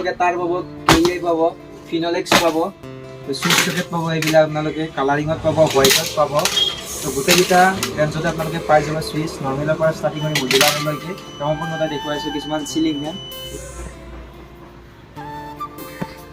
আপোনালোকে তাৰ পাব কেই পাব ফিনলেক্স পাব সুইচ সকেট পাব এইবিলাক আপোনালোকে কালাৰিঙত পাব হোৱাইটত পাব তো গোটেইকেইটা ৰেঞ্জতে আপোনালোকে পাই যাব সুইচ নৰ্মেলৰ পৰা ষ্টাৰ্টিং কৰি মডুলাৰলৈকে সম্পূৰ্ণতা দেখুৱাইছোঁ কিছুমান চিলিং ফেন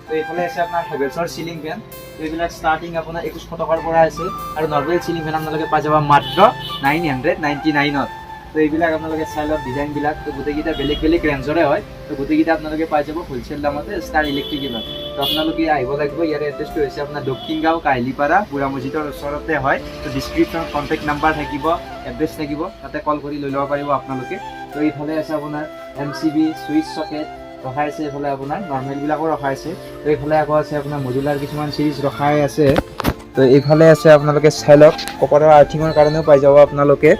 তো এইফালে আছে আপোনাৰ হেভেলছৰ চিলিং ফেন তো এইবিলাক ষ্টাৰ্টিং আপোনাৰ 2100 টকাৰ পৰা আছে আৰু নৰ্মেল চিলিং ফেন আপোনালোকে পাই যাব মাত্ৰ 999ত তো এইবিলাক আপোনালোকে চাই লওক ডিজাইনবিলাক তো গোটেইকেইটা বেলেগ বেলেগ ৰেঞ্জৰে হয় তো গোটেইকেইটা আপোনালোকে পাই যাব হোলচেল দামতে ষ্টাৰ ইলেক্ট্ৰিকেলত তো আপোনালোকে আহিব লাগিব ইয়াৰ এড্ৰেছটো হৈছে আপোনাৰ দক্ষিণ গাঁও কাহিলীপাৰা বুঢ়া মছজিদৰ ওচৰতে হয় তো ডিছক্ৰিপশ্যন কণ্টেক্ট নাম্বাৰ থাকিব এড্ৰেছ থাকিব তাতে কল কৰি লৈ ল'ব পাৰিব আপোনালোকে তো এইফালে আছে আপোনাৰ MCB সুইচ সকেট ৰখাই আছে এইফালে আপোনাৰ নৰ্মেলবিলাকো ৰখাই আছে তো এইফালে আকৌ আছে আপোনাৰ মডুলাৰ কিছুমান চিৰিজ ৰখাই আছে তো এইফালে আছে আপোনালোকে চাই লওক কপাৰৰ আৰ্থিঙৰ কাৰণেও পাই যাব আপোনালোকে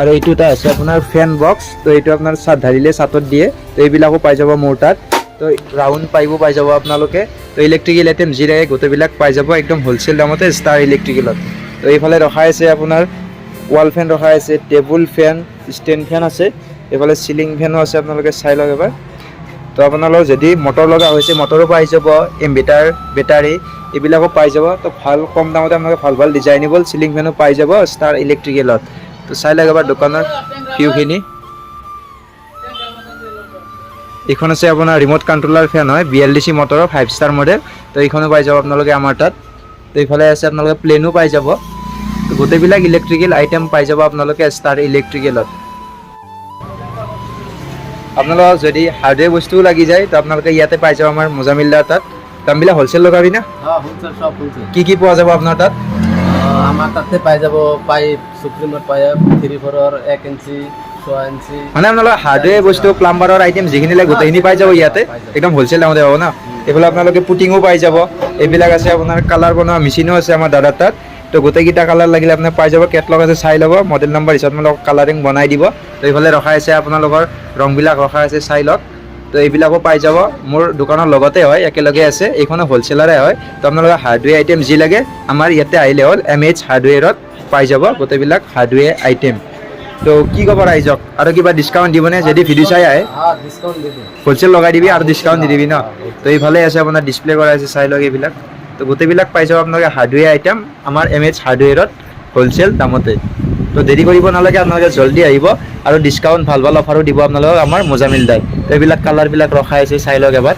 আৰু এইটো এটা আছে আপোনাৰ ফেন বক্স তো এইটো আপোনাৰ ছাদ ধাৰিলে ছাদত দিয়ে তো এইবিলাকো পাই যাব মোৰ তাত তো ৰাউণ্ড পাইপো পাই যাব আপোনালোকে তো ইলেক্ট্ৰিকেল আইটেম যি লাগে গোটেইবিলাক পাই যাব একদম হোলচেল দামতে ষ্টাৰ ইলেক্ট্ৰিকেলত তো এইফালে ৰখাই আছে আপোনাৰ ৱাল ফেন ৰখাই আছে টেবুল ফেন ষ্টেণ্ড ফেন আছে এইফালে চিলিং ফেনো আছে আপোনালোকে চাই লওক এবাৰ তো আপোনালোকৰ যদি মটৰ লগা হৈছে মটৰো পাই যাব ইনভাৰ্টাৰ বেটাৰী এইবিলাকো পাই যাব তো ভাল কম দামতে আপোনালোকে ভাল ভাল ডিজাইনেবল চিলিং ফেনো পাই যাব ষ্টাৰ ইলেক্ট্ৰিকেলত তো চাই লওক এবাৰ দোকানৰ ভিউখিনি এইখন আছে আপোনাৰ ৰিম'ট কণ্ট্ৰলাৰ ফেন হয় BLDC মটৰৰ 5 ষ্টাৰ মডেল তো এইখনো পাই যাব আপোনালোকে আমাৰ তাত তো এইফালে আছে আপোনালোকে প্লেনো পাই যাব তো গোটেইবিলাক ইলেক্ট্ৰিকেল আইটেম পাই যাব আপোনালোকে ষ্টাৰ ইলেক্ট্ৰিকেলত আপোনালোকক যদি হাৰ্ডৱেৰ বস্তুও লাগি যায় তো আপোনালোকে ইয়াতে পাই যাব আমাৰ মোজামিলদাৰ তাত দামবিলাক হোলচেল লগাবি না হোলচেল সব হোলচেল কি পোৱা যাব আপোনাৰ তাত আমাৰ তাতে পাই যাব পাইপ সুপ্ৰিমৰ পাইপ 3/4 1 ইঞ্চি 6 ইঞ্চি মানে আপোনালোকে হাৰ্ডৱেৰ বস্তু প্লাম্বাৰৰ আইটেম যিখিনি লাগে গোটেইখিনি পাই যাব ইয়াতে একদম হোলচেল দামতে পাব না এইফালে আপোনালোকে পুটিঙো পাই যাব এইবিলাক আছে আপোনাৰ কালাৰ বনোৱা মেচিনো আছে আমাৰ দাদাৰ তাত তো গোটেইকেইটা কালাৰ লাগিলে আপোনাৰ পাই যাব কেটলগ আছে চাই ল'ব মডেল নাম্বাৰ হিচাপত আপোনালোকক কালাৰিং বনাই দিব তো এইফালে ৰখাই আছে আপোনালোকৰ ৰংবিলাক ৰখাই আছে চাই লওক তো এইবিলাকো পাই যাব মোৰ দোকানৰ লগতে হয় একেলগে আছে এইখনো হোলচেলাৰে হয় তো আপোনালোকৰ হাৰ্ডৱেৰ আইটেম যি লাগে আমাৰ ইয়াতে আহিলে হ'ল MH হাৰ্ডৱেৰত পাই যাব গোটেইবিলাক হাৰ্ডৱেৰ আইটেম তো কি ক'ব ৰাইজক আৰু কিবা ডিছকাউণ্ট দিবনে যদি ভিডিঅ' চাই আহে ডিসকাউন্ট দিব হোলচেল লগাই দিবি আৰু ডিছকাউণ্ট দি দিবি ন তো এইফালে আছে আপোনাৰ ডিছপ্লে কৰা আছে চাই লওক এইবিলাক তো গোটেইবিলাক পাই যাব আপোনালোকে হাৰ্ডৱেৰ আইটেম আমাৰ MH হাৰ্ডৱেৰত হোলচেল দামতে তো দেৰি কৰিব নালাগে আপোনালোকে জলদি আহিব আৰু ডিছকাউণ্ট ভাল ভাল অফাৰো দিব আপোনালোকক আমাৰ মোজামিলদাই তো এইবিলাক কালাৰবিলাক ৰখাই আছে চাই লওক এবাৰ